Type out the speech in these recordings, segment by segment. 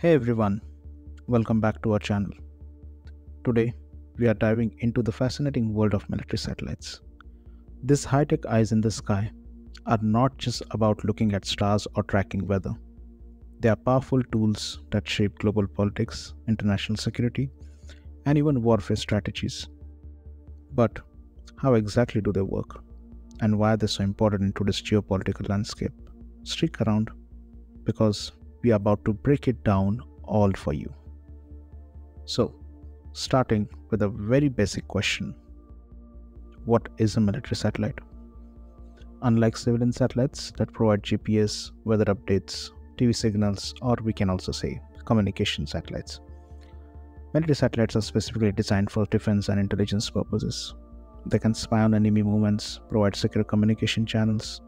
Hey everyone, welcome back to our channel. Today, we are diving into the fascinating world of military satellites. These high tech eyes in the sky are not just about looking at stars or tracking weather, they are powerful tools that shape global politics, international security, and even warfare strategies. But how exactly do they work? And why are they so important in today's geopolitical landscape? Stick around because we are about to break it down all for you. So, starting with a very basic question: what is a military satellite? Unlike civilian satellites that provide GPS, weather updates, TV signals, or we can also say communication satellites, military satellites are specifically designed for defense and intelligence purposes. They can spy on enemy movements, provide secure communication channels,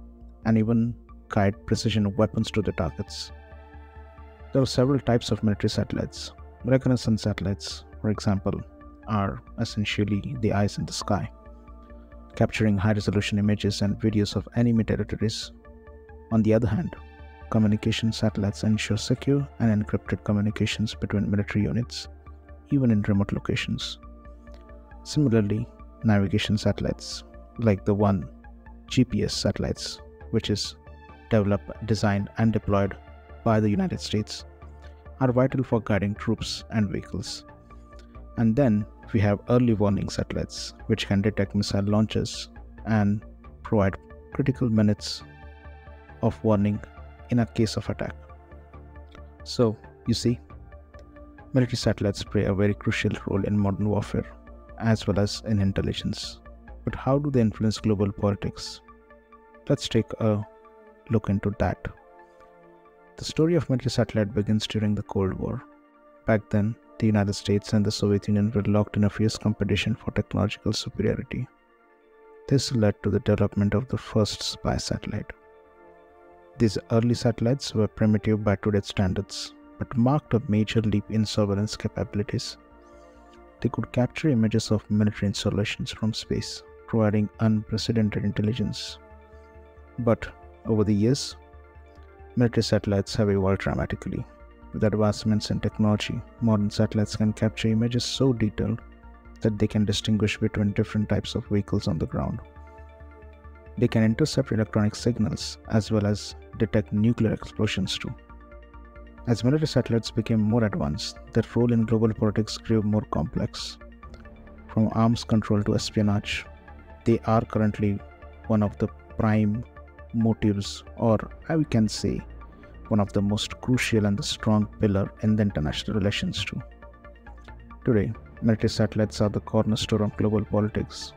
and even guide precision weapons to the targets. There are several types of military satellites. Reconnaissance satellites, for example, are essentially the eyes in the sky, capturing high-resolution images and videos of enemy territories. On the other hand, communication satellites ensure secure and encrypted communications between military units, even in remote locations. Similarly, navigation satellites, like the one GPS satellites, which is developed, designed, and deployed by the United States, are vital for guiding troops and vehicles. And then we have early warning satellites, which can detect missile launches and provide critical minutes of warning in a case of attack. So, you see, military satellites play a very crucial role in modern warfare as well as in intelligence. But how do they influence global politics? Let's take a look into that. The story of military satellite begins during the Cold War. Back then, the United States and the Soviet Union were locked in a fierce competition for technological superiority. This led to the development of the first spy satellite. These early satellites were primitive by today's standards, but marked a major leap in surveillance capabilities. They could capture images of military installations from space, providing unprecedented intelligence. But over the years, military satellites have evolved dramatically. With advancements in technology, modern satellites can capture images so detailed that they can distinguish between different types of vehicles on the ground. They can intercept electronic signals as well as detect nuclear explosions too. As military satellites became more advanced, their role in global politics grew more complex. From arms control to espionage, they are currently one of the prime motives, or I can say one of the most crucial and the strong pillar in the international relations too. Today, military satellites are the cornerstone of global politics.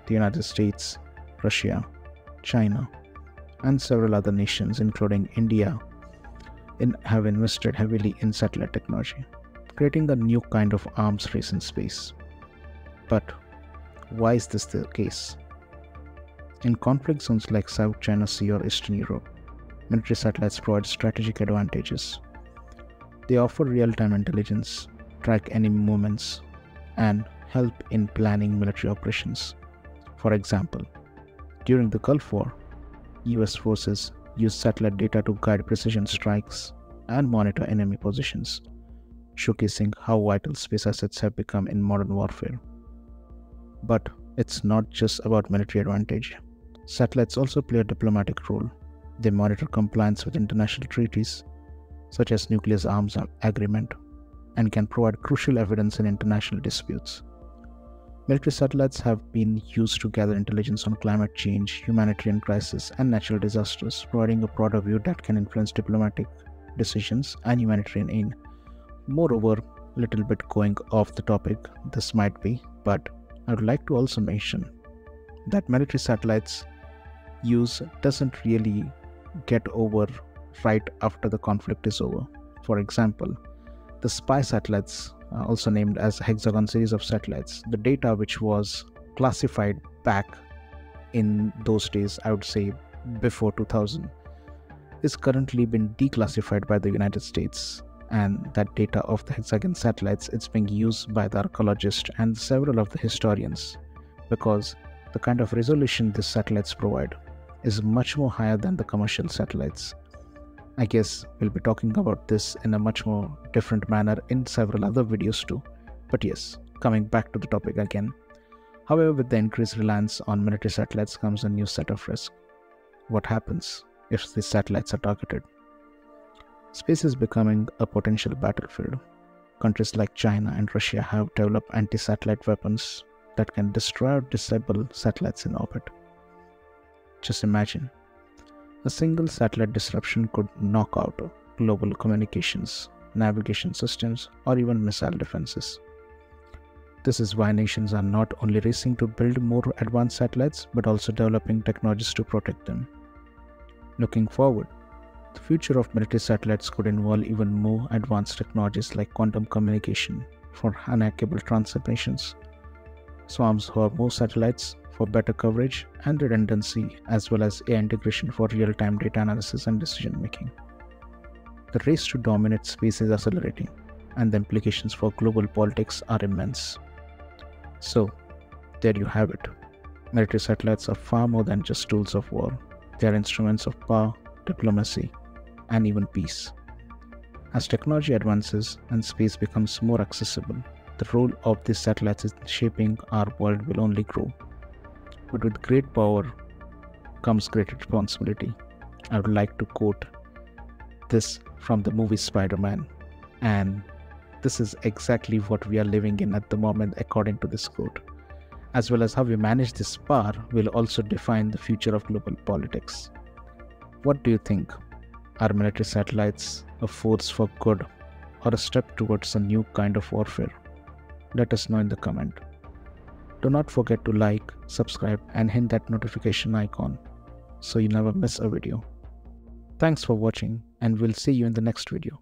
The United States, Russia, China, and several other nations, including India, have invested heavily in satellite technology, creating a new kind of arms race in space. But why is this the case? In conflict zones like South China Sea or Eastern Europe, military satellites provide strategic advantages. They offer real-time intelligence, track enemy movements, and help in planning military operations. For example, during the Gulf War, US forces used satellite data to guide precision strikes and monitor enemy positions, showcasing how vital space assets have become in modern warfare. But it's not just about military advantage. Satellites also play a diplomatic role. They monitor compliance with international treaties, such as nuclear arms agreement, and can provide crucial evidence in international disputes. Military satellites have been used to gather intelligence on climate change, humanitarian crises, and natural disasters, providing a broader view that can influence diplomatic decisions and humanitarian aid. Moreover, a little bit going off the topic, this might be, but I would like to also mention that military satellites use doesn't really get over right after the conflict is over. For example, the spy satellites, also named as hexagon series of satellites, the data which was classified back in those days, I would say before 2000, is currently been declassified by the United States, and that data of the hexagon satellites is being used by the archaeologists and several of the historians, because the kind of resolution these satellites provide is much more higher than the commercial satellites. I guess we'll be talking about this in a much more different manner in several other videos too. But yes, coming back to the topic again. However, with the increased reliance on military satellites comes a new set of risks. What happens if these satellites are targeted? Space is becoming a potential battlefield. Countries like China and Russia have developed anti-satellite weapons that can destroy or disable satellites in orbit. Just imagine, a single satellite disruption could knock out global communications, navigation systems, or even missile defenses. This is why nations are not only racing to build more advanced satellites but also developing technologies to protect them. Looking forward, the future of military satellites could involve even more advanced technologies like quantum communication for unhackable transmissions, swarms or more satellites for better coverage and redundancy, as well as AI integration for real-time data analysis and decision-making. The race to dominate space is accelerating, and the implications for global politics are immense. So, there you have it. Military satellites are far more than just tools of war. They are instruments of power, diplomacy, and even peace. As technology advances and space becomes more accessible, the role of these satellites in shaping our world will only grow. But with great power comes great responsibility. I would like to quote this from the movie Spider-Man, and this is exactly what we are living in at the moment according to this quote. As well as how we manage this power will also define the future of global politics. What do you think? Are military satellites a force for good or a step towards a new kind of warfare? Let us know in the comment. Do not forget to like, subscribe and hit that notification icon so you never miss a video. Thanks for watching and we'll see you in the next video.